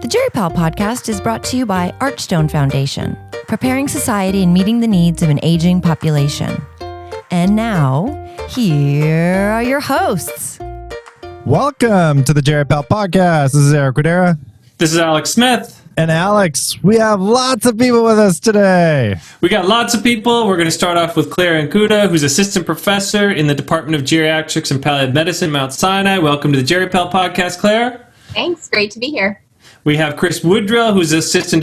The JAGS podcast is brought to you by Archstone Foundation, preparing society and meeting the needs of an aging population. And now, here are your hosts. Welcome to the JAGS podcast. This is Eric Woodrell. This is Alex Smith. And Alex, we have lots of people with us today. We got lots of people. We're going to start off with Claire Ankuda, who's assistant professor in the Department of Geriatrics and Palliative Medicine, Mount Sinai. Welcome to the JAGS podcast, Claire. Thanks. Great to be here. We have Chris Woodrell, who's assistant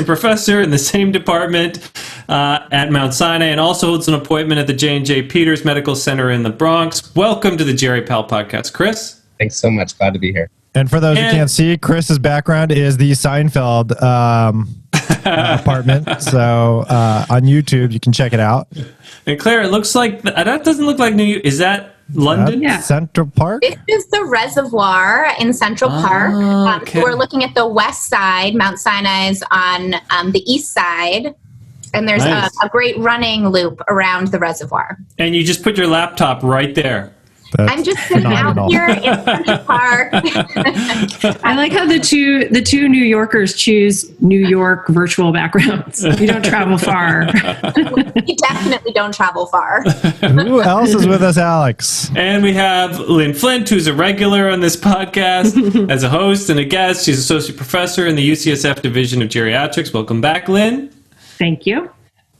professor in the same department at Mount Sinai, and also holds an appointment at the J&J Peters Medical Center in the Bronx. Welcome to the JAGS podcast, Chris. Thanks so much. Glad to be here. And for those who can't see, Chris's background is the Seinfeld apartment. So on YouTube, you can check it out. And Claire, it looks like that doesn't look like New York. Is that London? Yeah. Central Park? This is the reservoir in Central Park. Okay. So we're looking at the west side. Mount Sinai is on the east side. And there's a great running loop around the reservoir. And you just put your laptop right there. I'm just sitting out here in Central Park. I like how the two New Yorkers choose New York virtual backgrounds. We don't travel far. We definitely don't travel far. Who else is with us, Alex? And we have Lynn Flint, who's a regular on this podcast as a host and a guest. She's associate professor in the UCSF Division of Geriatrics. Welcome back, Lynn. Thank you.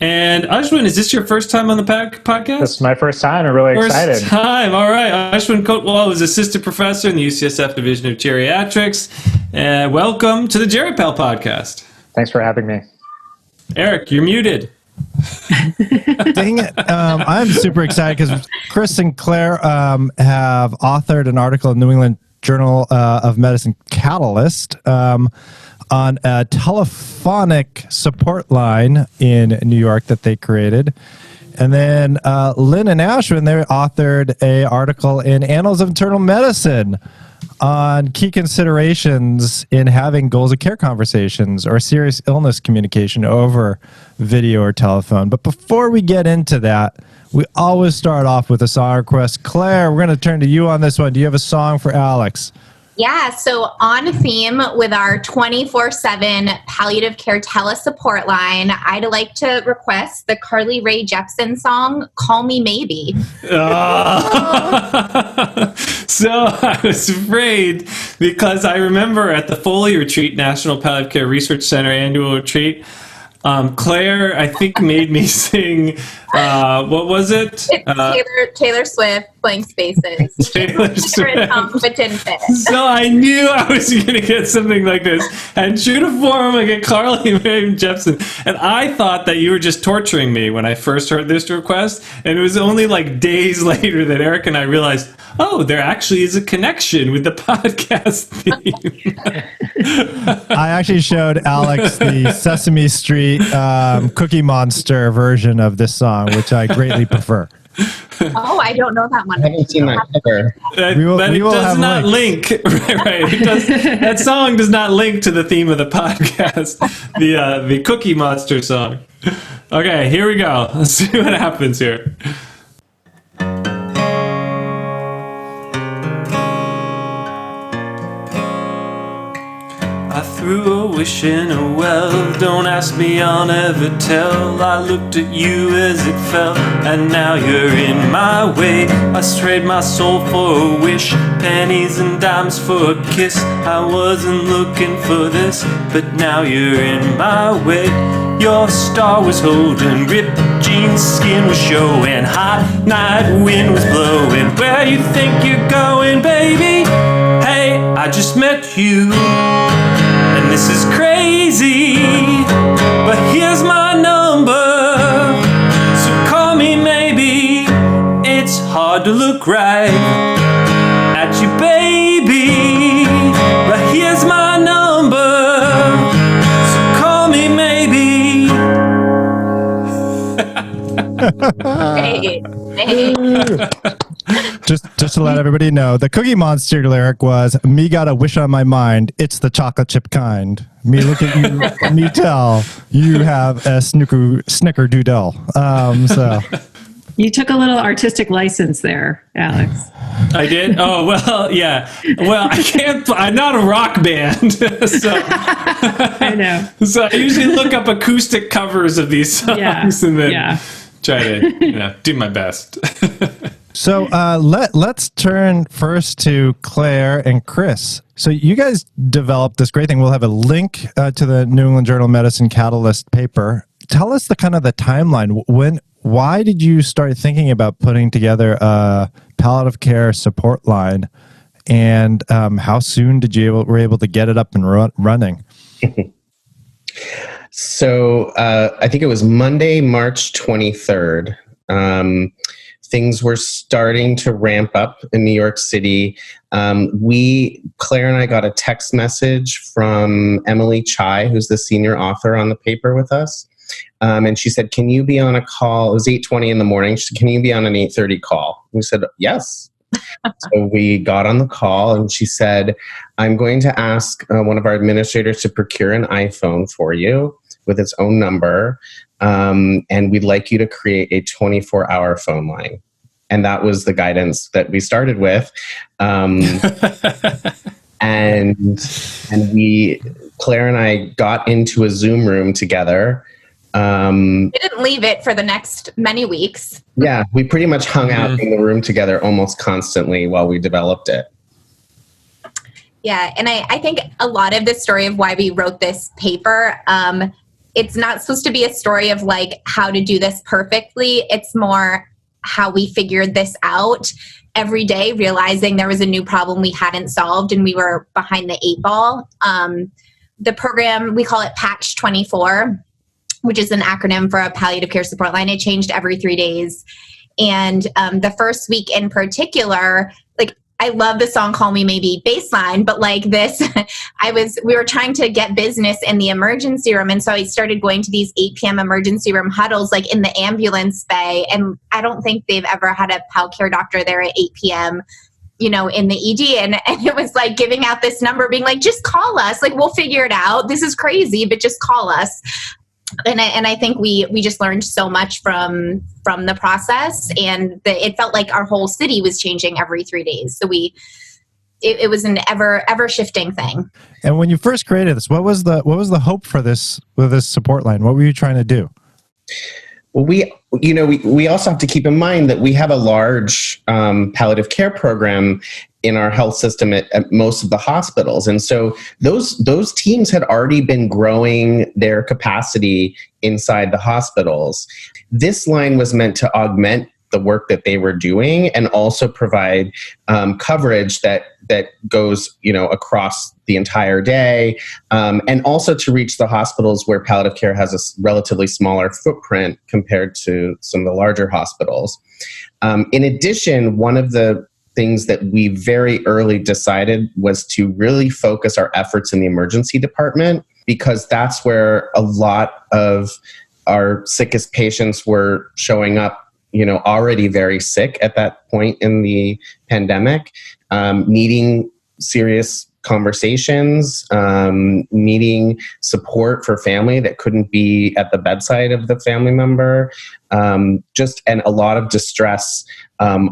And Ashwin, is this your first time on the podcast? This is my first time. I'm really excited. First time. All right. Ashwin Kotwal is assistant professor in the UCSF Division of Geriatrics. Welcome to the JAGS podcast. Thanks for having me. Eric, you're muted. Dang it. I'm super excited because Chris and Claire have authored an article in New England Journal of Medicine Catalyst on a telephonic support line in New York that they created. And then Lynn and Ashwin, they authored an article in Annals of Internal Medicine on key considerations in having goals of care conversations or serious illness communication over video or telephone. But before we get into that, we always start off with a song request. Claire, we're going to turn to you on this one. Do you have a song for Alex? Yeah, so on theme with our 24/7 palliative care telesupport line, I'd like to request the Carly Rae Jepsen song, Call Me Maybe. So I was afraid because I remember at the Foley Retreat, National Palliative Care Research Center annual retreat, Claire, I think, made me sing, what was it? Taylor Swift, Blank Spaces. Taylor Swift. So I knew I was going to get something like this. And true to form, I get Carly Rae Jepsen. And I thought that you were just torturing me when I first heard this request. And it was only like days later that Eric and I realized, oh, there actually is a connection with the podcast theme. I actually showed Alex the Sesame Street Cookie Monster version of this song, which I greatly prefer. Oh, I don't know that one. I haven't seen that ever. But it does not link. Right. That song does not link to the theme of the podcast, the Cookie Monster song. Okay, here we go. Let's see what happens here. I threw a wish in a well, don't ask me, I'll never tell. I looked at you as it fell, and now you're in my way. I strayed my soul for a wish, pennies and dimes for a kiss. I wasn't looking for this, but now you're in my way. Your star was holding, ripped jeans, skin was showing, hot night wind was blowing. Where you think you're going, baby? Hey, I just met you. And this is crazy, but here's my number, so call me maybe. It's hard to look right at you, baby, but here's my number, so call me maybe. Hey. Just to let everybody know, the Cookie Monster lyric was, me got a wish on my mind, it's the chocolate chip kind. Me look at you, me tell, you have a snickerdoodle. So You took a little artistic license there, Alex. I did? Oh, well, yeah. Well, I'm not a rock band. So I know. So I usually look up acoustic covers of these songs and then try to do my best. So let's turn first to Claire and Chris. So you guys developed this great thing. We'll have a link to the New England Journal of Medicine Catalyst paper. Tell us the kind of the timeline. Why did you start thinking about putting together a palliative care support line, and how soon did you were able to get it up and running? So I think it was Monday, March 23rd. Things were starting to ramp up in New York City. Claire and I got a text message from Emily Chai, who's the senior author on the paper with us. And she said, can you be on a call? It was 8:20 in the morning. She said, can you be on an 8:30 call? We said, yes. So we got on the call and she said, I'm going to ask one of our administrators to procure an iPhone for you with its own number. And we'd like you to create a 24-hour phone line. And that was the guidance that we started with. And Claire and I got into a Zoom room together. We didn't leave it for the next many weeks. Yeah, we pretty much hung out in the room together almost constantly while we developed it. Yeah, and I think a lot of the story of why we wrote this paper, it's not supposed to be a story of like how to do this perfectly. It's more how we figured this out every day, realizing there was a new problem we hadn't solved and we were behind the 8 ball. The program, we call it Patch 24, which is an acronym for a palliative care support line. It changed every 3 days. And the first week in particular, like, I love the song Call Me Maybe baseline, but like this, we were trying to get business in the emergency room. And so I started going to these 8 p.m. emergency room huddles, like in the ambulance bay. And I don't think they've ever had a pal care doctor there at 8 p.m., in the ED. And it was like giving out this number, being like, just call us. Like, we'll figure it out. This is crazy, but just call us. And I think we just learned so much from the process, and it felt like our whole city was changing every 3 days. So it was an ever shifting thing. And when you first created this, what was the hope for this with this support line? What were you trying to do? Well, we also have to keep in mind that we have a large palliative care program in our health system at most of the hospitals. And so those teams had already been growing their capacity inside the hospitals. This line was meant to augment the work that they were doing and also provide coverage that goes, across the entire day, and also to reach the hospitals where palliative care has a relatively smaller footprint compared to some of the larger hospitals. In addition, one of the things that we very early decided was to really focus our efforts in the emergency department, because that's where a lot of our sickest patients were showing up, already very sick at that point in the pandemic, needing serious conversations, needing support for family that couldn't be at the bedside of the family member, and a lot of distress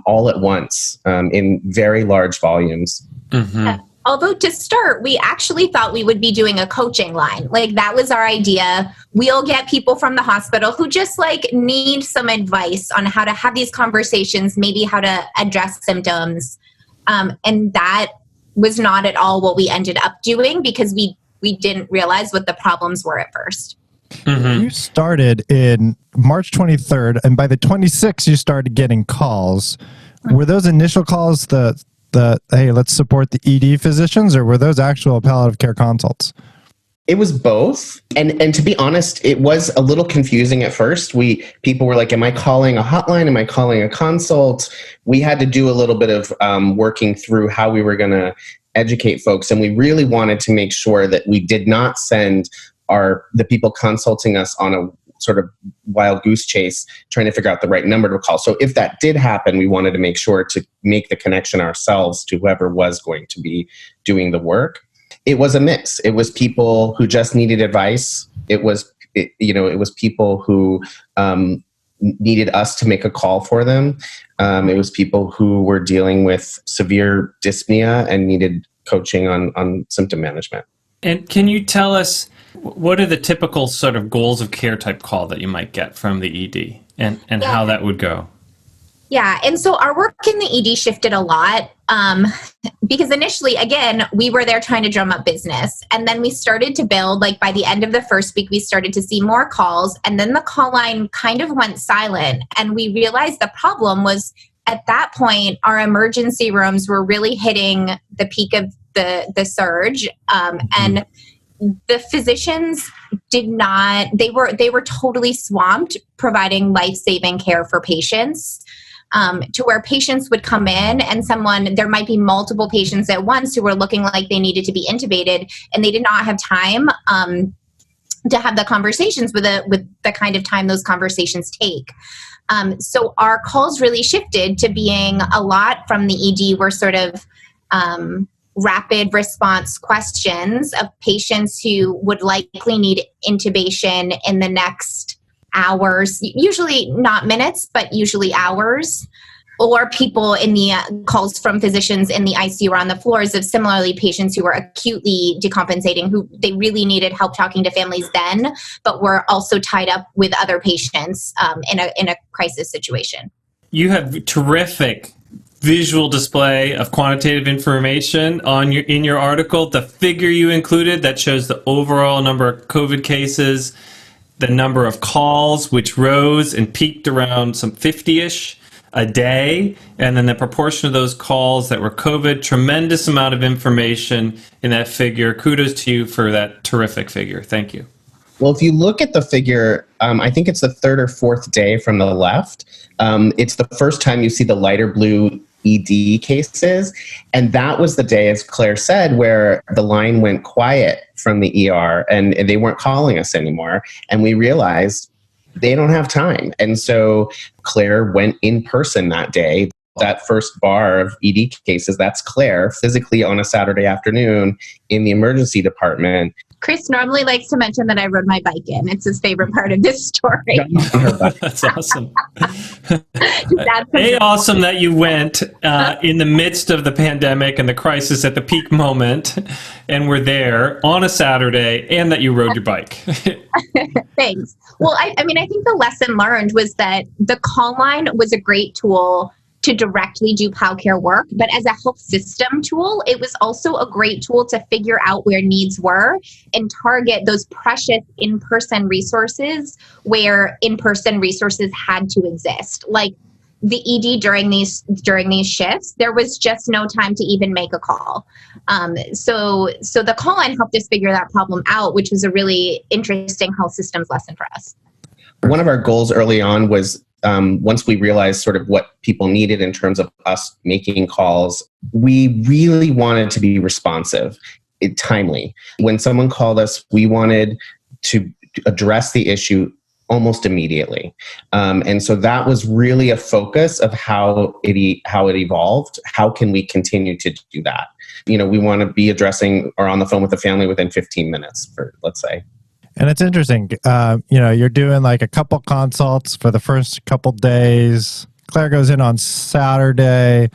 all at once in very large volumes. Mm-hmm. Although to start, we actually thought we would be doing a coaching line. Like, that was our idea. We'll get people from the hospital who just need some advice on how to have these conversations, maybe how to address symptoms. And that was not at all what we ended up doing, because we didn't realize what the problems were at first. Mm-hmm. You started in March 23rd, and by the 26th, you started getting calls. Were those initial calls the hey, let's support the ED physicians, or were those actual palliative care consults? It was both. And to be honest, it was a little confusing at first. People were like, am I calling a hotline? Am I calling a consult? We had to do a little bit of working through how we were going to educate folks. And we really wanted to make sure that we did not send the people consulting us on a sort of wild goose chase trying to figure out the right number to call. So if that did happen, we wanted to make sure to make the connection ourselves to whoever was going to be doing the work. It was a mix. It was people who just needed advice. It was people who needed us to make a call for them. It was people who were dealing with severe dyspnea and needed coaching on symptom management. And can you tell us, what are the typical sort of goals of care type call that you might get from the ED and how that would go? Yeah, and so our work in the ED shifted a lot because initially, again, we were there trying to drum up business. And then we started to build, like by the end of the first week, we started to see more calls. And then the call line kind of went silent. And we realized the problem was at that point, our emergency rooms were really hitting the peak of the surge. And the physicians did not, they were totally swamped providing life-saving care for patients. To where patients would come in and there might be multiple patients at once who were looking like they needed to be intubated, and they did not have time to have the conversations with the kind of time those conversations take. So our calls really shifted to being a lot from the ED were sort of rapid response questions of patients who would likely need intubation in the next hours, usually not minutes, but usually hours, or people in the calls from physicians in the ICU or on the floors of similarly patients who were acutely decompensating, who they really needed help talking to families then, but were also tied up with other patients in a crisis situation. You have terrific visual display of quantitative information in your article. The figure you included that shows the overall number of COVID cases, the number of calls, which rose and peaked around some 50-ish a day, and then the proportion of those calls that were COVID. Tremendous amount of information in that figure. Kudos to you for that terrific figure. Thank you. Well, if you look at the figure, I think it's the third or fourth day from the left. It's the first time you see the lighter blue ED cases. And that was the day, as Claire said, where the line went quiet from the ER and they weren't calling us anymore. And we realized they don't have time. And so Claire went in person that day. That first bar of ED cases, that's Claire physically on a Saturday afternoon in the emergency department. Chris normally likes to mention that I rode my bike in. It's his favorite part of this story. That's awesome. Awesome that you went in the midst of the pandemic and the crisis at the peak moment and were there on a Saturday, and that you rode your bike. Thanks. Well, I mean, I think the lesson learned was that the call line was a great tool to directly do PAL care work, but as a health system tool, it was also a great tool to figure out where needs were and target those precious in-person resources where in-person resources had to exist. Like the ED during these shifts, there was just no time to even make a call. So the call line helped us figure that problem out, which was a really interesting health systems lesson for us. One of our goals early on was once we realized sort of what people needed in terms of us making calls, we really wanted to be responsive, timely. When someone called us, we wanted to address the issue almost immediately. And so that was really a focus of how it evolved. How can we continue to do that? We want to be addressing or on the phone with the family within 15 minutes, let's say. And it's interesting, you're doing like a couple consults for the first couple days. Claire goes in on Saturday.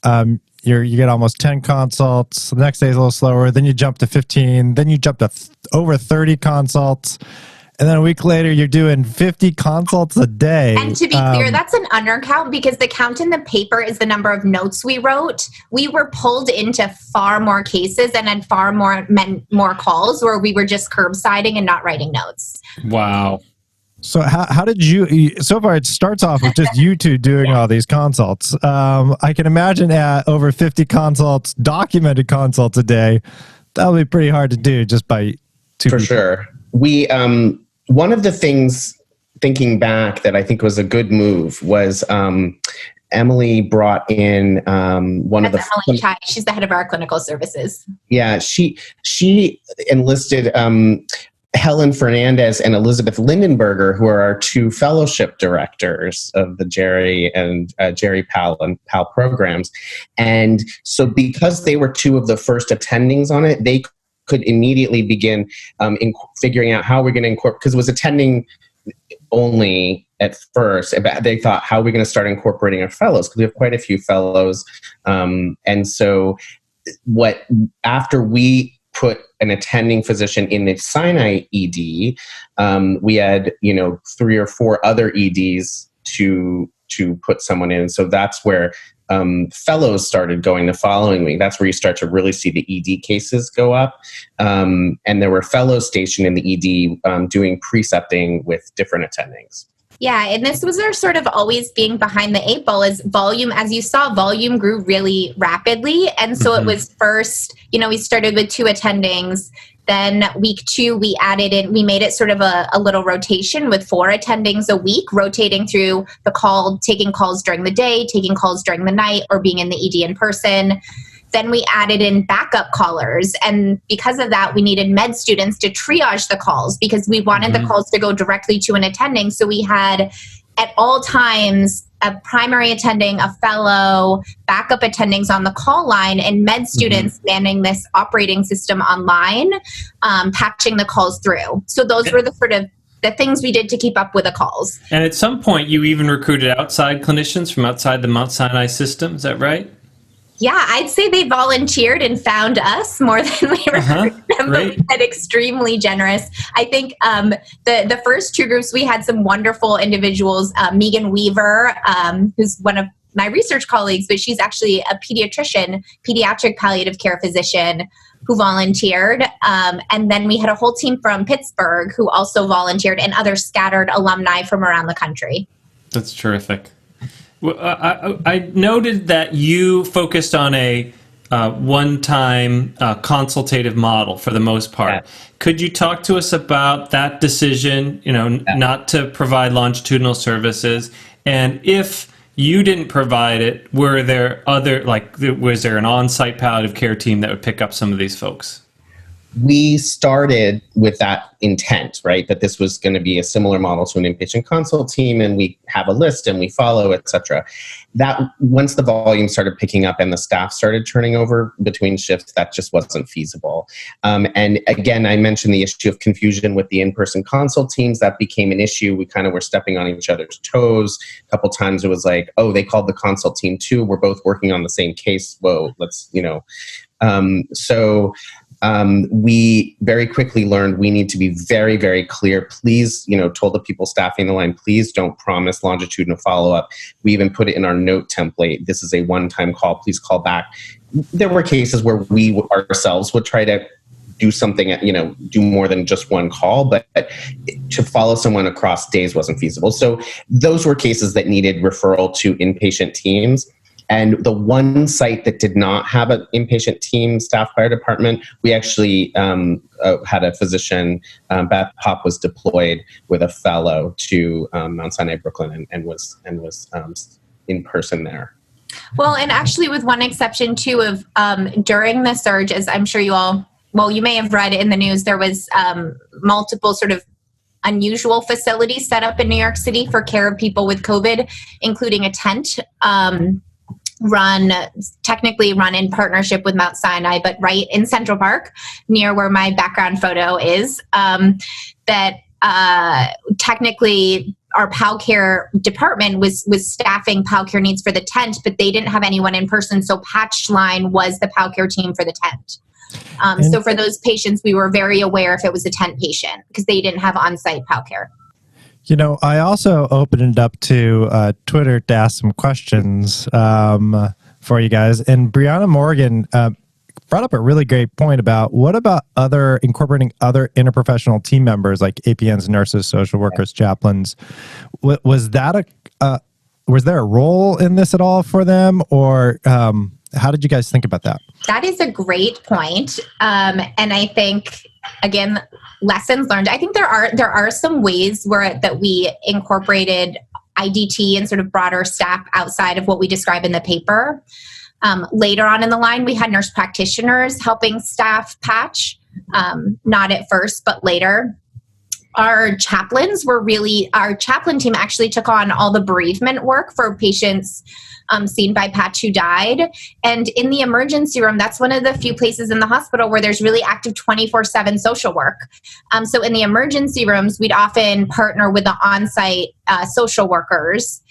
You get almost 10 consults. The next day is a little slower. Then you jump to 15. Then you jump to over 30 consults. And then a week later, you're doing 50 consults a day. And to be clear, that's an undercount because the count in the paper is the number of notes we wrote. We were pulled into far more cases and had far more calls where we were just curbsiding and not writing notes. Wow. So how did you, so far it starts off with just you two doing all these consults. I can imagine at over 50 consults, documented consults a day, that'll be pretty hard to do just by two people. For sure. We, one of the things, thinking back, that I think was a good move was Emily brought in Emily Chai. She's the head of our clinical services. Yeah, she enlisted Helen Fernandez and Elizabeth Lindenberger, who are our two fellowship directors of the JAGS and PAL programs. And so because they were two of the first attendings on it, they could immediately begin in figuring out how we're going to incorporate, because it was attending only at first. They thought, how are we going to start incorporating our fellows? Because we have quite a few fellows. And so after we put an attending physician in the Sinai ED, we had, 3 or 4 other EDs to put someone in. So that's where fellows started going the following week. That's where you start to really see the ED cases go up. And there were fellows stationed in the ED doing precepting with different attendings. Yeah, and this was our sort of always being behind the 8 ball is volume. As you saw, volume grew really rapidly. And so it was first, we started with 2 attendings. Then week 2, we made it sort of a little rotation with 4 attendings a week, rotating through the call, taking calls during the day, taking calls during the night, or being in the ED in person. Then we added in backup callers. And because of that, we needed med students to triage the calls because we wanted the calls to go directly to an attending. So we had at all times a primary attending, a fellow, backup attendings on the call line, and med students manning this operating system online, patching the calls through. So those were the sort of the things we did to keep up with the calls. And at some point, you even recruited outside clinicians from outside the Mount Sinai system. Is that right? Yeah, I'd say they volunteered and found us more than we recruited them, but we had extremely generous. I think the first 2 groups, we had some wonderful individuals. Megan Weaver, who's one of my research colleagues, but she's actually a pediatrician, pediatric palliative care physician who volunteered. And then we had a whole team from Pittsburgh who also volunteered and other scattered alumni from around the country. That's terrific. Well, I noted that you focused on a one-time consultative model for the most part. Yeah. Could you talk to us about that decision, not to provide longitudinal services? And if you didn't provide it, was there an on-site palliative care team that would pick up some of these folks? We started with that intent, right? That this was going to be a similar model to an inpatient consult team, and we have a list and we follow, et cetera. That once the volume started picking up and the staff started turning over between shifts, that just wasn't feasible. And again, I mentioned the issue of confusion with the in-person consult teams. That became an issue. We kind of were stepping on each other's toes. A couple times it was like, oh, they called the consult team too. We're both working on the same case. Whoa, let's, we very quickly learned we need to be very, very clear. Please, told the people staffing the line, please don't promise longitudinal follow-up. We even put it in our note template. This is a one-time call. Please call back. There were cases where we ourselves would try to do something, do more than just one call, but to follow someone across days wasn't feasible. So those were cases that needed referral to inpatient teams. And the one site that did not have an inpatient team staff by our department, we actually had a physician, Beth Pop was deployed with a fellow to Mount Sinai, Brooklyn, and was in person there. Well, and actually with one exception too of during the surge, as I'm sure you may have read in the news, there was multiple sort of unusual facilities set up in New York City for care of people with COVID, including a tent technically run in partnership with Mount Sinai, but right in Central Park, near where my background photo is, that technically our PAL department was staffing PAL needs for the tent, but they didn't have anyone in person, so Patch Line was the PAL team for the tent. So for those patients, we were very aware if it was a tent patient because they didn't have on-site PAL care. I also opened it up to Twitter to ask some questions for you guys. And Brianna Morgan brought up a really great point about what about incorporating other interprofessional team members like APNs, nurses, social workers, chaplains. Was there a role in this at all for them, or how did you guys think about that? That is a great point. And I think, again, lessons learned. I think there are some ways that we incorporated IDT and sort of broader staff outside of what we describe in the paper. Later on in the line, we had nurse practitioners helping staff patch, not at first, but later. our chaplains were our chaplain team actually took on all the bereavement work for patients seen by Patch who died. And in the emergency room, that's one of the few places in the hospital where there's really active 24/7 social work. So in the emergency rooms, we'd often partner with the on-site social workers.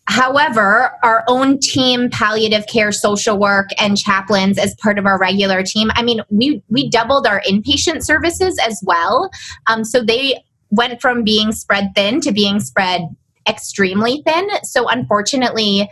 However, our own team, palliative care, social work, and chaplains as part of our regular team, I mean, we doubled our inpatient services as well. So they went from being spread thin to being spread extremely thin. So unfortunately,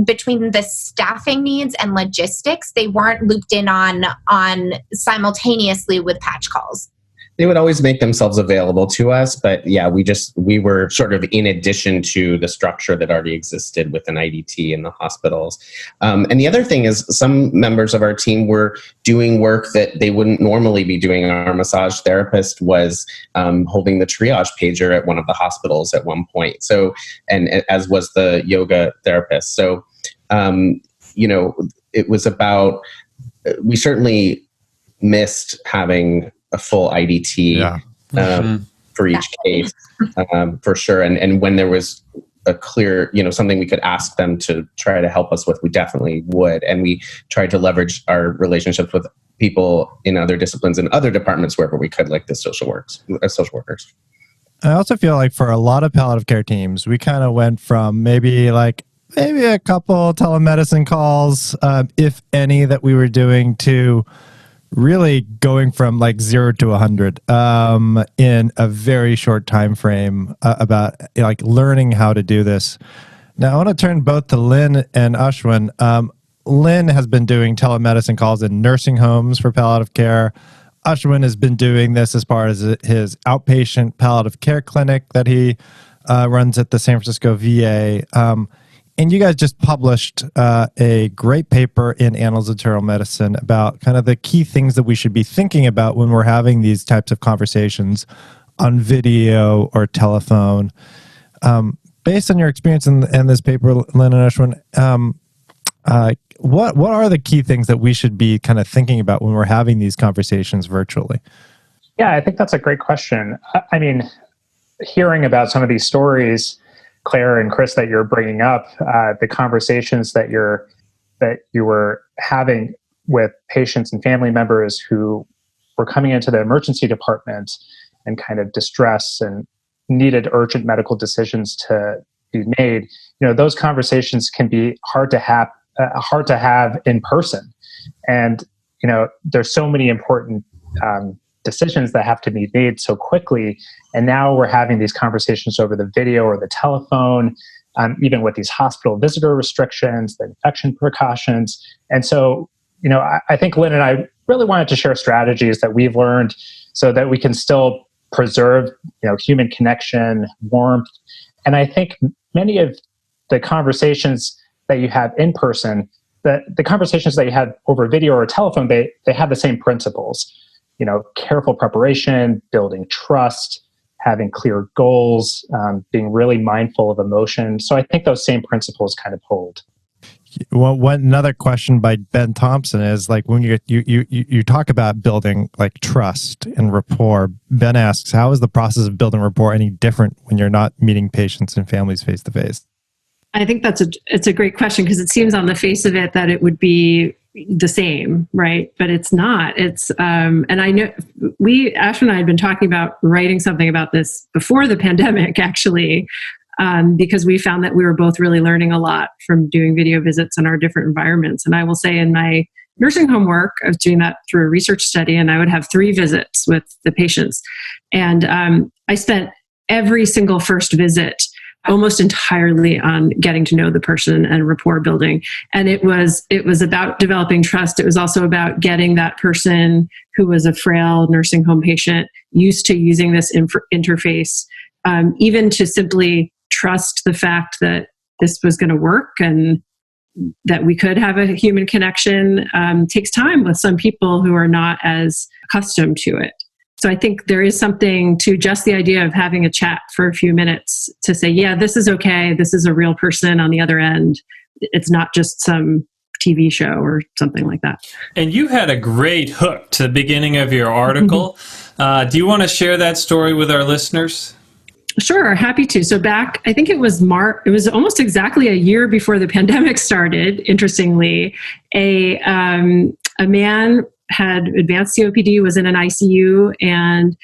between the staffing needs and logistics, they weren't looped in on simultaneously with patch calls. They would always make themselves available to us, but yeah, we were sort of in addition to the structure that already existed with an IDT in the hospitals. And the other thing is some members of our team were doing work that they wouldn't normally be doing. Our massage therapist was holding the triage pager at one of the hospitals at one point. So, and as was the yoga therapist. So, it was about, we certainly missed having a full IDT for each case, for sure. And when there was a clear, something we could ask them to try to help us with, we definitely would. And we tried to leverage our relationships with people in other disciplines and other departments wherever we could, like the social workers. I also feel like for a lot of palliative care teams, we kind of went from maybe a couple telemedicine calls, if any, that we were doing, to really going from 0 to 100 in a very short time frame, about learning how to do this. Now, I want to turn both to Lynn and Ashwin. Lynn has been doing telemedicine calls in nursing homes for palliative care. Ashwin has been doing this as part of his outpatient palliative care clinic that he runs at the San Francisco VA. And you guys just published a great paper in Annals of Internal Medicine about kind of the key things that we should be thinking about when we're having these types of conversations on video or telephone. Based on your experience in this paper, Lynn and Ashwin, what are the key things that we should be kind of thinking about when we're having these conversations virtually? Yeah, I think that's a great question. I mean, hearing about some of these stories, Claire and Chris, that you're bringing up, the conversations that you were having with patients and family members who were coming into the emergency department and kind of distress and needed urgent medical decisions to be made. Those conversations can be hard to have in person, and there's so many important decisions that have to be made so quickly. And now we're having these conversations over the video or the telephone, even with these hospital visitor restrictions, the infection precautions. And so, I think Lynn and I really wanted to share strategies that we've learned so that we can still preserve, human connection, warmth. And I think many of the conversations that you have in person, the conversations that you had over video or telephone, they have the same principles. Careful preparation, building trust, having clear goals, being really mindful of emotion. So I think those same principles kind of hold. Well, another question by Ben Thompson is when you talk about building trust and rapport. Ben asks, how is the process of building rapport any different when you're not meeting patients and families face to face? I think it's a great question, because it seems on the face of it that it would be the same, right? But it's not. It's and I know Ashwin and I had been talking about writing something about this before the pandemic, actually, because we found that we were both really learning a lot from doing video visits in our different environments. And I will say, in my nursing home work, I was doing that through a research study, and I would have 3 visits with the patients, and I spent every single first visit almost entirely on getting to know the person and rapport building. And it was about developing trust. It was also about getting that person who was a frail nursing home patient used to using this interface, even to simply trust the fact that this was going to work and that we could have a human connection. Takes time with some people who are not as accustomed to it. So I think there is something to just the idea of having a chat for a few minutes to say, yeah, this is okay. This is a real person on the other end. It's not just some TV show or something like that. And you had a great hook to the beginning of your article. Do you want to share that story with our listeners? Sure, happy to. So back, I think it was March, it was almost exactly a year before the pandemic started, interestingly, a man had advanced COPD, was in an ICU, and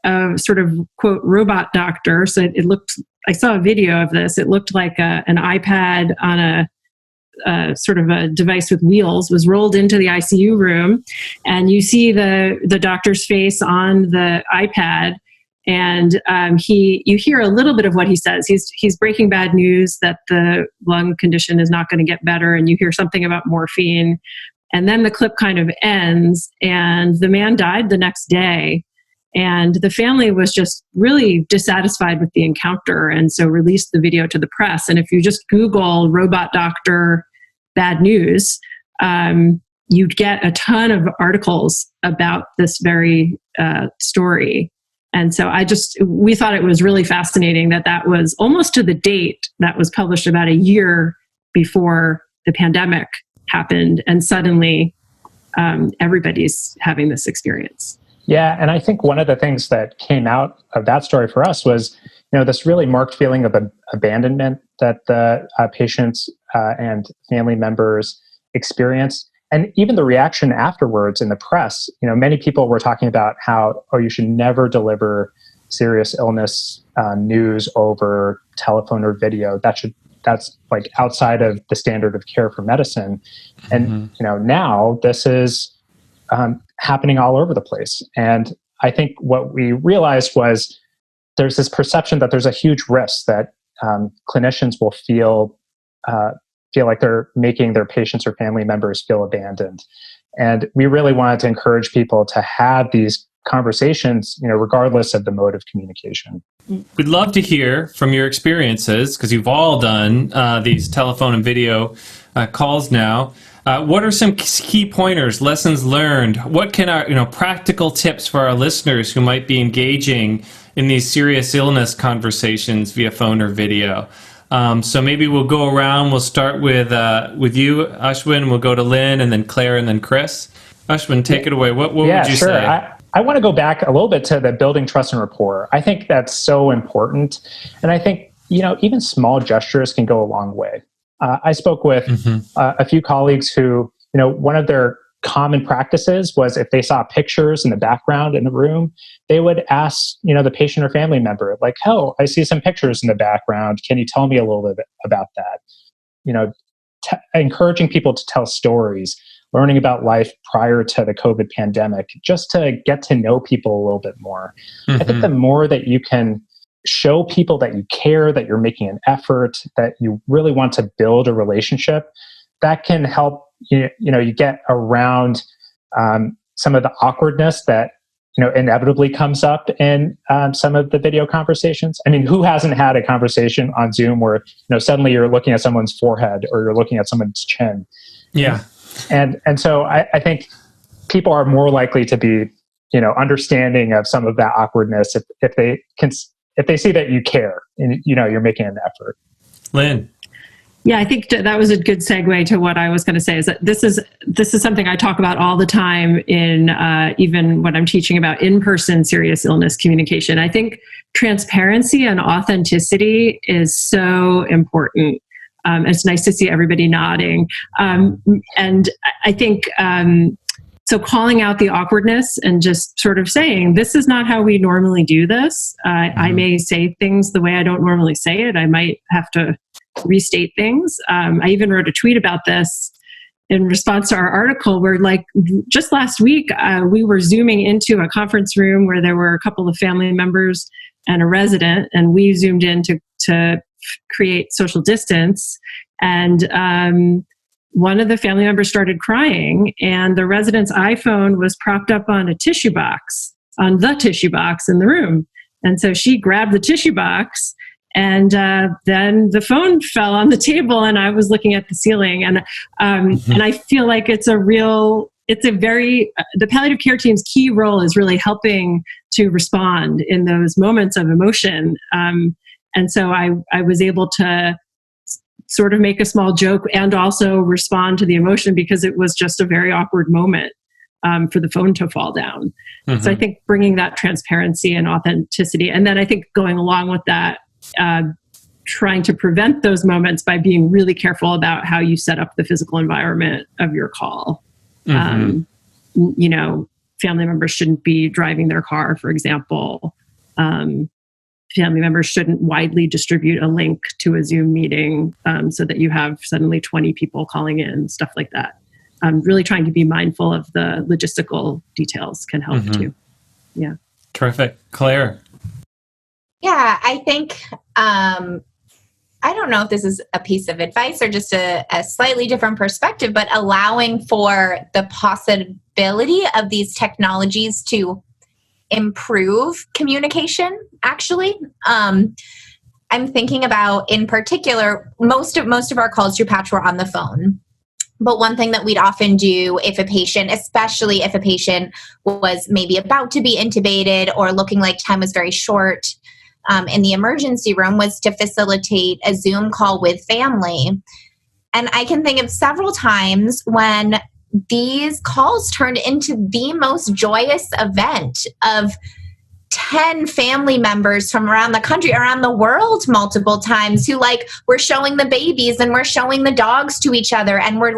a sort of, quote, robot doctor. So it looked, I saw a video of this. It looked like an iPad on a sort of a device with wheels was rolled into the ICU room. And you see the doctor's face on the iPad. And you hear a little bit of what he says. He's breaking bad news that the lung condition is not going to get better. And you hear something about morphine. And then the clip kind of ends, and the man died the next day. And the family was just really dissatisfied with the encounter, and so released the video to the press. And if you just Google robot doctor bad news, you'd get a ton of articles about this very story. And so we thought it was really fascinating that was almost to the date that was published about a year before the pandemic happened. And suddenly everybody's having this experience. Yeah. And I think one of the things that came out of that story for us was, this really marked feeling of abandonment that the patients and family members experienced. And even the reaction afterwards in the press, many people were talking about how, you should never deliver serious illness news over telephone or video. That's like outside of the standard of care for medicine. And, now this is happening all over the place. And I think what we realized was there's this perception that there's a huge risk that clinicians will feel like they're making their patients or family members feel abandoned. And we really wanted to encourage people to have these conversations, regardless of the mode of communication. We'd love to hear from your experiences, because you've all done these telephone and video calls now. What are some key pointers, lessons learned? What can our, practical tips for our listeners who might be engaging in these serious illness conversations via phone or video? So maybe we'll go around. We'll start with you, Ashwin. We'll go to Lynn, and then Claire, and then Chris. Ashwin, take it away. What would you say? I want to go back a little bit to the building trust and rapport. I think that's so important. And I think, even small gestures can go a long way. I spoke with a few colleagues who, one of their common practices was if they saw pictures in the background in the room, they would ask, the patient or family member, like, "Oh, I see some pictures in the background. Can you tell me a little bit about that?" Encouraging people to tell stories, learning about life prior to the COVID pandemic, just to get to know people a little bit more. I think the more that you can show people that you care, that you're making an effort, that you really want to build a relationship, that can help you get around some of the awkwardness that inevitably comes up in some of the video conversations. I mean, who hasn't had a conversation on Zoom where suddenly you're looking at someone's forehead or you're looking at someone's chin? Yeah. And so I think people are more likely to be understanding of some of that awkwardness if they see that you care and you're making an effort. Lynn. Yeah, I think that was a good segue to what I was going to say, is that this is something I talk about all the time in even when I'm teaching about in-person serious illness communication. I think transparency and authenticity is so important. It's nice to see everybody nodding. And I think, so calling out the awkwardness and just sort of saying, this is not how we normally do this. I may say things the way I don't normally say it. I might have to restate things. I even wrote a tweet about this in response to our article where, like, just last week, we were Zooming into a conference room where there were a couple of family members and a resident, and we Zoomed in to create social distance. And one of the family members started crying, and the resident's iPhone was propped up on the tissue box in the room. And so she grabbed the tissue box, and then the phone fell on the table, and I was looking at the ceiling. And and I feel like the palliative care team's key role is really helping to respond in those moments of emotion. And so I was able to sort of make a small joke and also respond to the emotion, because it was just a very awkward moment for the phone to fall down. Mm-hmm. So I think bringing that transparency and authenticity, and then I think going along with that, trying to prevent those moments by being really careful about how you set up the physical environment of your call. Mm-hmm. Family members shouldn't be driving their car, for example. Family members shouldn't widely distribute a link to a Zoom meeting so that you have suddenly 20 people calling in, stuff like that. Really trying to be mindful of the logistical details can help too. Yeah. Terrific. Claire? Yeah, I think, I don't know if this is a piece of advice or just a slightly different perspective, but allowing for the possibility of these technologies to improve communication, actually. I'm thinking about, in particular, most of our calls through Patch were on the phone. But one thing that we'd often do if a patient, especially if a patient was maybe about to be intubated or looking like time was very short in the emergency room, was to facilitate a Zoom call with family. And I can think of several times when these calls turned into the most joyous event of 10 family members from around the country, around the world multiple times, who we're showing the babies and we're showing the dogs to each other, and we're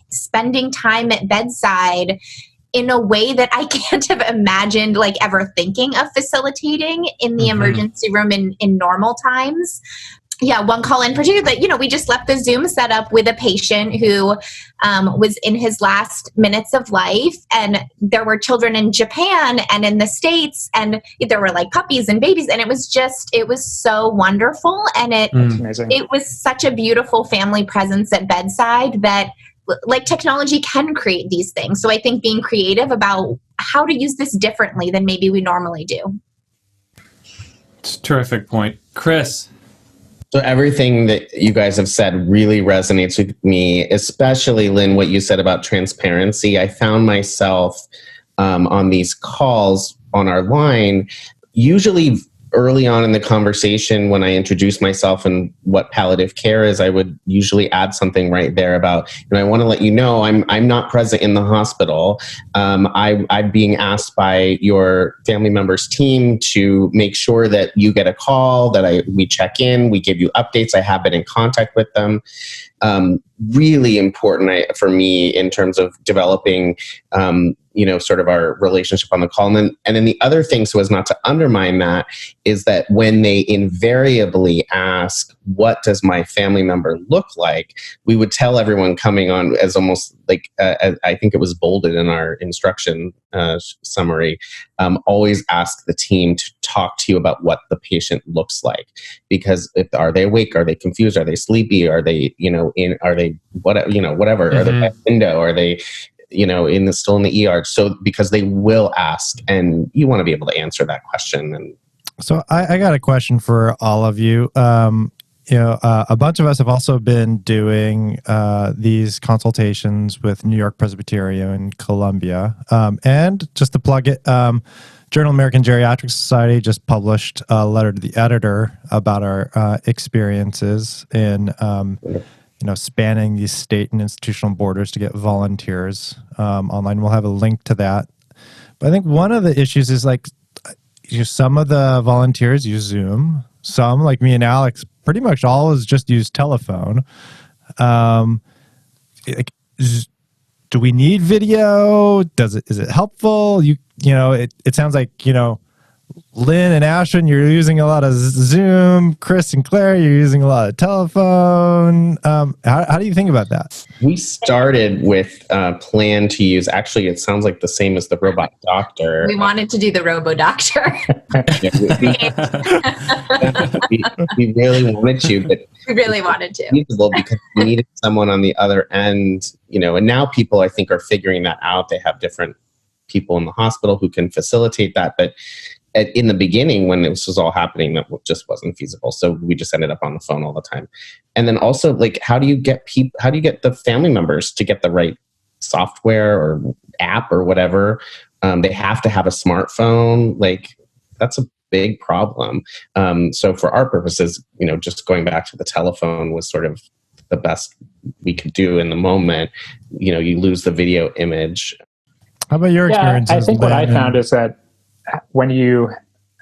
spending time at bedside in a way that I can't have imagined ever thinking of facilitating in the emergency room in normal times. Yeah, one call in particular that, we just left the Zoom set up with a patient who was in his last minutes of life. And there were children in Japan and in the States, and there were puppies and babies. And it was so wonderful. And it was such a beautiful family presence at bedside that technology can create these things. So I think being creative about how to use this differently than maybe we normally do. It's a terrific point. Chris? So everything that you guys have said really resonates with me, especially, Lynn, what you said about transparency. I found myself on these calls on our line, usually early on in the conversation when I introduce myself and what palliative care is, I would usually add something right there about, I want to let you know I'm not present in the hospital. I'm being asked by your family member's team to make sure that you get a call, that we check in, we give you updates. I have been in contact with them. Really important for me in terms of developing, sort of our relationship on the call. And then the other thing, so as not to undermine that, is that when they invariably ask, what does my family member look like? We would tell everyone coming on as almost I think it was bolded in our instruction summary, always ask the team to talk to you about what the patient looks like. Because are they awake? Are they confused? Are they sleepy? Are they, whatever? Are they at the window? Are they, still in the ER? So because they will ask, and you want to be able to answer that question. And so I got a question for all of you. A bunch of us have also been doing these consultations with New York Presbyterian Columbia. And just to plug it, Journal American Geriatric Society just published a letter to the editor about our experiences in spanning these state and institutional borders to get volunteers online. We'll have a link to that. But I think one of the issues is some of the volunteers use Zoom. Some, like me and Alex, pretty much always just use telephone. Do we need video? Is it helpful? It sounds like, Lynn and Ashwin, you're using a lot of Zoom. Chris and Claire, you're using a lot of telephone. How do you think about that? We started with a plan to use, actually, it sounds like the same as the robot doctor. We wanted to do the robo-doctor. we really wanted to, but we really wanted to. Because we needed someone on the other end, and now people, I think, are figuring that out. They have different people in the hospital who can facilitate that. But in the beginning, when this was all happening, that just wasn't feasible. So we just ended up on the phone all the time. And then also, how do you get the family members to get the right software or app or whatever? They have to have a smartphone. That's a big problem. So for our purposes, just going back to the telephone was sort of the best we could do in the moment. You know, you lose the video image. How about your experiences? I think what I found is that when you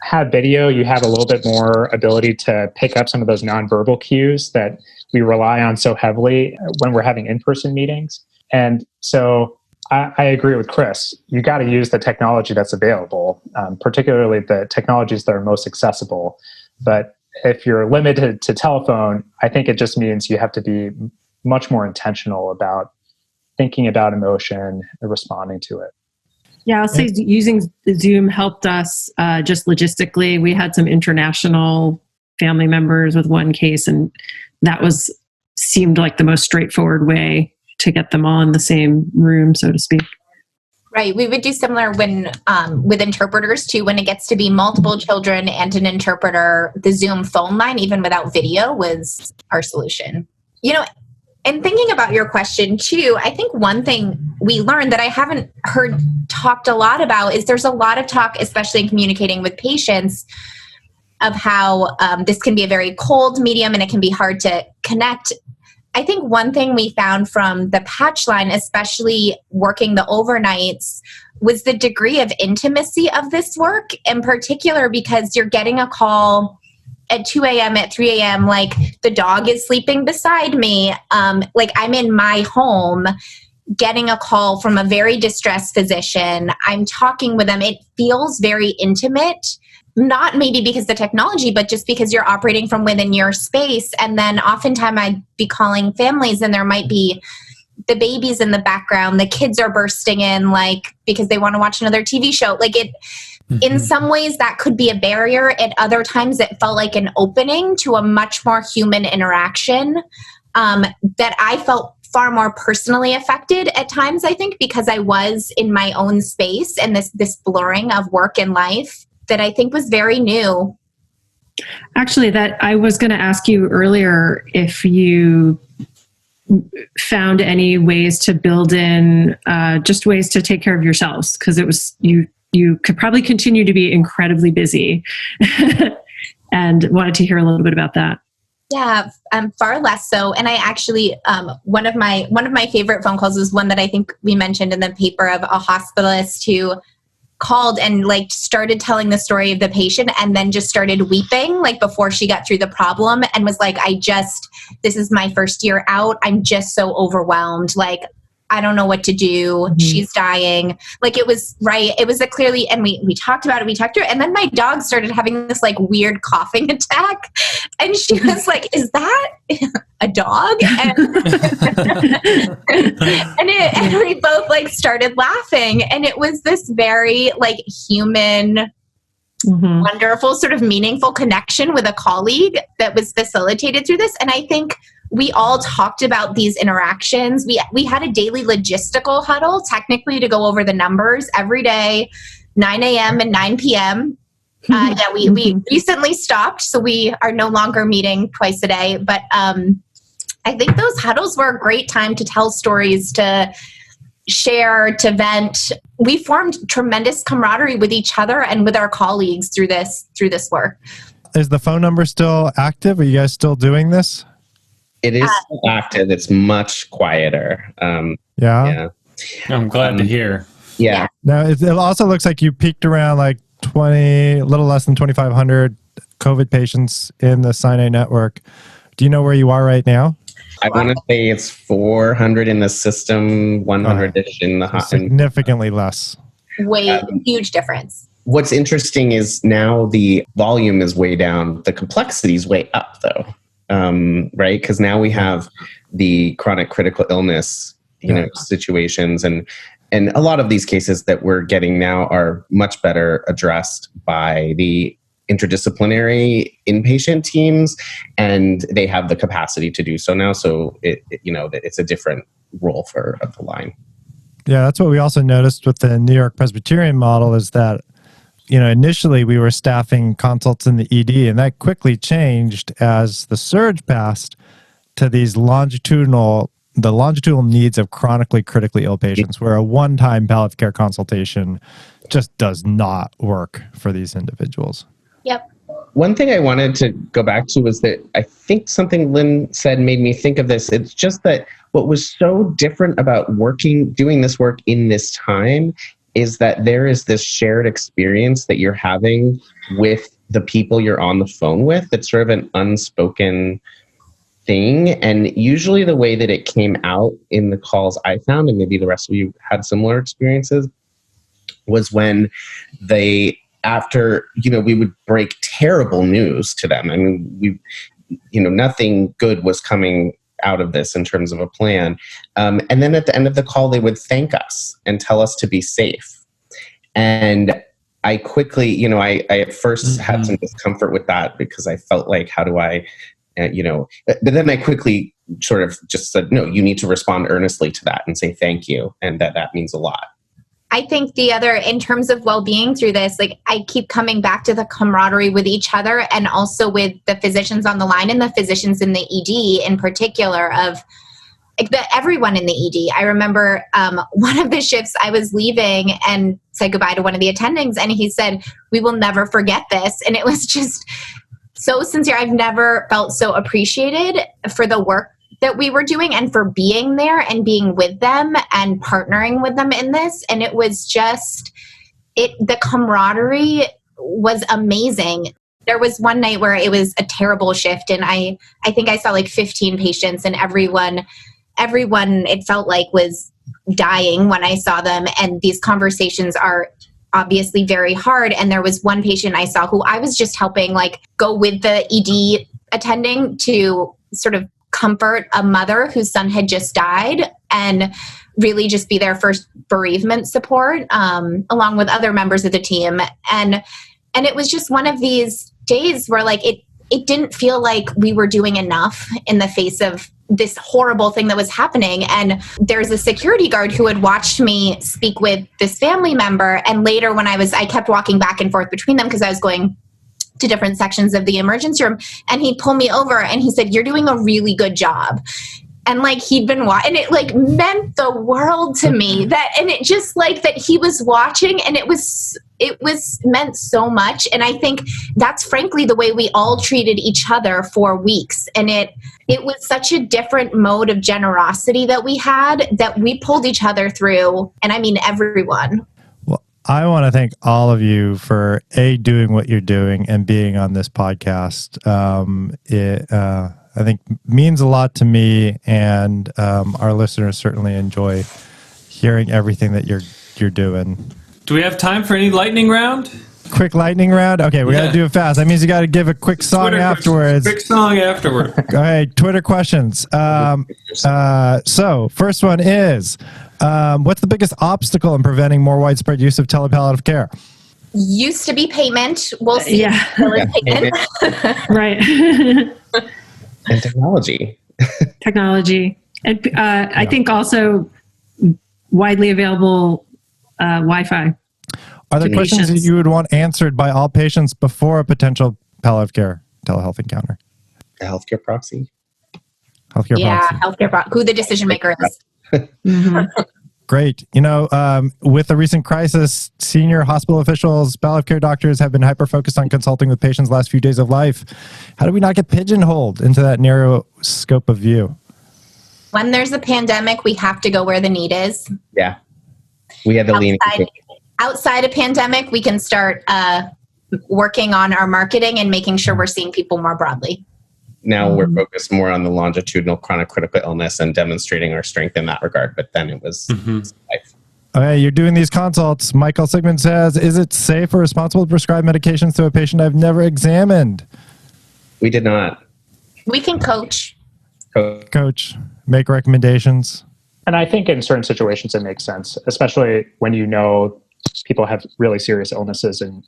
have video, you have a little bit more ability to pick up some of those nonverbal cues that we rely on so heavily when we're having in-person meetings. And so I agree with Chris. You got to use the technology that's available, particularly the technologies that are most accessible. But if you're limited to telephone, I think it just means you have to be much more intentional about thinking about emotion and responding to it. Yeah, I'll say using Zoom helped us just logistically. We had some international family members with one case, and that seemed like the most straightforward way to get them all in the same room, so to speak. Right. We would do similar when with interpreters too. When it gets to be multiple children and an interpreter, the Zoom phone line, even without video, was our solution. You know, and thinking about your question too, I think one thing we learned that I haven't heard talked a lot about is there's a lot of talk, especially in communicating with patients, of how this can be a very cold medium and it can be hard to connect. I think one thing we found from the patch line, especially working the overnights, was the degree of intimacy of this work, in particular because you're getting a call at 2 a.m., at 3 a.m., like the dog is sleeping beside me. Like I'm in my home getting a call from a very distressed physician. I'm talking with them. It feels very intimate. Not maybe because the technology, but just because you're operating from within your space. And then oftentimes I'd be calling families and there might be the babies in the background. The kids are bursting in like because they want to watch another TV show. Like it, in some ways that could be a barrier. At other times it felt like an opening to a much more human interaction that I felt far more personally affected at times, I think, because I was in my own space and this blurring of work and life that I think was very new. Actually, that I was going to ask you earlier if you found any ways to build in just ways to take care of yourselves, because it was you could probably continue to be incredibly busy, and wanted to hear a little bit about that. Yeah, far less so. And I actually, one of my favorite phone calls was one that I think we mentioned in the paper of a hospitalist who called and like started telling the story of the patient and then just started weeping like before she got through the problem and was like, this is my first year out. I'm just so overwhelmed. Like, I don't know what to do. Mm-hmm. She's dying. Like it was right. It was clearly, and we talked about it. We talked through it. And then my dog started having this like weird coughing attack. And she was like, is that a dog? And we both like started laughing. And it was this very like human, wonderful sort of meaningful connection with a colleague that was facilitated through this. And I think we all talked about these interactions. We had a daily logistical huddle, technically, to go over the numbers every day, 9 a.m. and 9 p.m. We recently stopped, so we are no longer meeting twice a day. But I think those huddles were a great time to tell stories, to share, to vent. We formed tremendous camaraderie with each other and with our colleagues through this work. Is the phone number still active? Are you guys still doing this? It is still active. It's much quieter. Yeah. I'm glad to hear. Yeah. Now, it also looks like you peaked around like a little less than 2,500 COVID patients in the Sinai network. Do you know where you are right now? I want to say it's 400 in the system, 100-ish in the hospital. Significantly less. Huge difference. What's interesting is now the volume is way down. The complexity is way up, though. Right? Because now we have the chronic critical illness, situations, and a lot of these cases that we're getting now are much better addressed by the interdisciplinary inpatient teams, and they have the capacity to do so now. So it's a different role for the line. Yeah, that's what we also noticed with the New York Presbyterian model is that initially we were staffing consults in the ED, and that quickly changed as the surge passed to these longitudinal needs of chronically critically ill patients, where a one-time palliative care consultation just does not work for these individuals. Yep. one thing I wanted to go back to was that I think something Lynn said made me think of this. It's just that what was so different about doing this work in this time is that there is this shared experience that you're having with the people you're on the phone with. That's sort of an unspoken thing. And usually the way that it came out in the calls I found, and maybe the rest of you had similar experiences, was when after, we would break terrible news to them. I mean, nothing good was coming out of this in terms of a plan. And then at the end of the call, they would thank us and tell us to be safe. And I quickly, I at first had some discomfort with that because I felt like, how do I, but then I quickly sort of just said, no, you need to respond earnestly to that and say thank you. And that means a lot. I think the other, in terms of well-being through this, like I keep coming back to the camaraderie with each other and also with the physicians on the line and the physicians in the ED in particular of like everyone in the ED. I remember one of the shifts I was leaving and said goodbye to one of the attendings and he said, "We will never forget this." And it was just so sincere. I've never felt so appreciated for the work that we were doing and for being there and being with them and partnering with them in this. And it was just, the camaraderie was amazing. There was one night where it was a terrible shift and I think I saw like 15 patients and everyone it felt like was dying when I saw them. And these conversations are obviously very hard. And there was one patient I saw who I was just helping like go with the ED attending to sort of comfort a mother whose son had just died and really just be their first bereavement support along with other members of the team. And it was just one of these days where like it didn't feel like we were doing enough in the face of this horrible thing that was happening. And there's a security guard who had watched me speak with this family member. And later when I kept walking back and forth between them because I was going to different sections of the emergency room. And he pulled me over and he said, "You're doing a really good job." And like he'd been watching, and it like meant the world to me and it just like that he was watching and it was meant so much. And I think that's frankly the way we all treated each other for weeks. And it was such a different mode of generosity that we had that we pulled each other through. And I mean, everyone. I want to thank all of you for doing what you're doing and being on this podcast. It I think means a lot to me, and our listeners certainly enjoy hearing everything that you're doing. Do we have time for any lightning round? Quick lightning round? Okay, we got to do it fast. That means you got to give a quick song Twitter afterwards. Quick song afterward. Okay, Twitter questions. So, first one is, what's the biggest obstacle in preventing more widespread use of telepalliative care? Used to be payment. We'll see. Yeah. Payment. Right. And technology. And I think also widely available Wi-Fi. Are there questions that you would want answered by all patients before a potential palliative care telehealth encounter? A healthcare proxy? Healthcare proxy. Who the decision maker is. Mm-hmm. Great. With the recent crisis, senior hospital officials, palliative care doctors have been hyper-focused on consulting with patients' last few days of life. How do we not get pigeonholed into that narrow scope of view? When there's a pandemic, we have to go where the need is. Yeah. We had to lean outside a pandemic, we can start working on our marketing and making sure we're seeing people more broadly. Now we're focused more on the longitudinal chronic critical illness and demonstrating our strength in that regard. But then it was life. Okay, you're doing these consults. Michael Sigmund says, is it safe or responsible to prescribe medications to a patient I've never examined? We did not. We can coach. Coach, make recommendations. And I think in certain situations it makes sense, especially when people have really serious illnesses and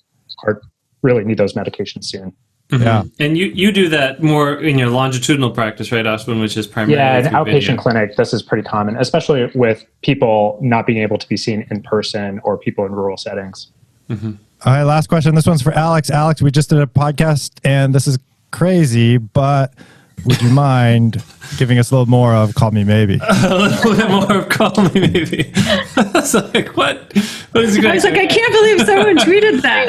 really need those medications soon. Mm-hmm. Yeah. And you do that more in your longitudinal practice, right, Ashwin, which is primarily in outpatient video. clinic, this is pretty common, especially with people not being able to be seen in person or people in rural settings. Mm-hmm. All right, last question. This one's for Alex. Alex, we just did a podcast, and this is crazy, but would you mind giving us a little more of Call Me Maybe? A little bit more of Call Me Maybe. I was like, what? What is it? I was like, I can't believe someone tweeted that.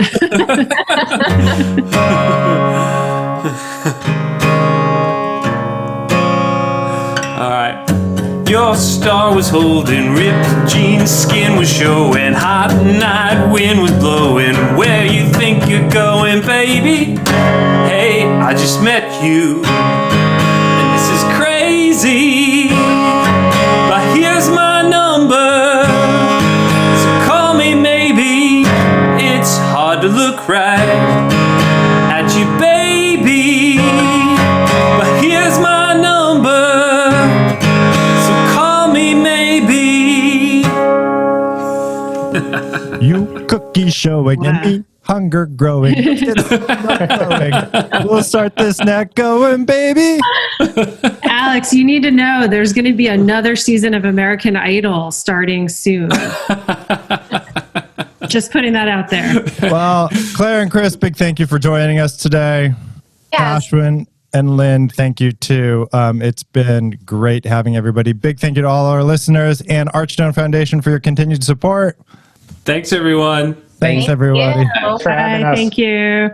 All right. Your star was holding, ripped jeans, skin was showing, hot night wind was blowing. Where you think you're going, baby? Hey, I just met you, and this is crazy. But here's my number, so call me maybe. It's hard to look right at you, baby. But here's my number. You cookie showing and me hunger growing. We'll start this net going, baby. Alex, you need to know there's going to be another season of American Idol starting soon. Just putting that out there. Well, Claire and Chris, big thank you for joining us today. Yes. Ashwin and Lynn, thank you too. It's been great having everybody. Big thank you to all our listeners and Archstone Foundation for your continued support. Thanks, everyone. Thanks, everybody. Thanks for having us. Thank you.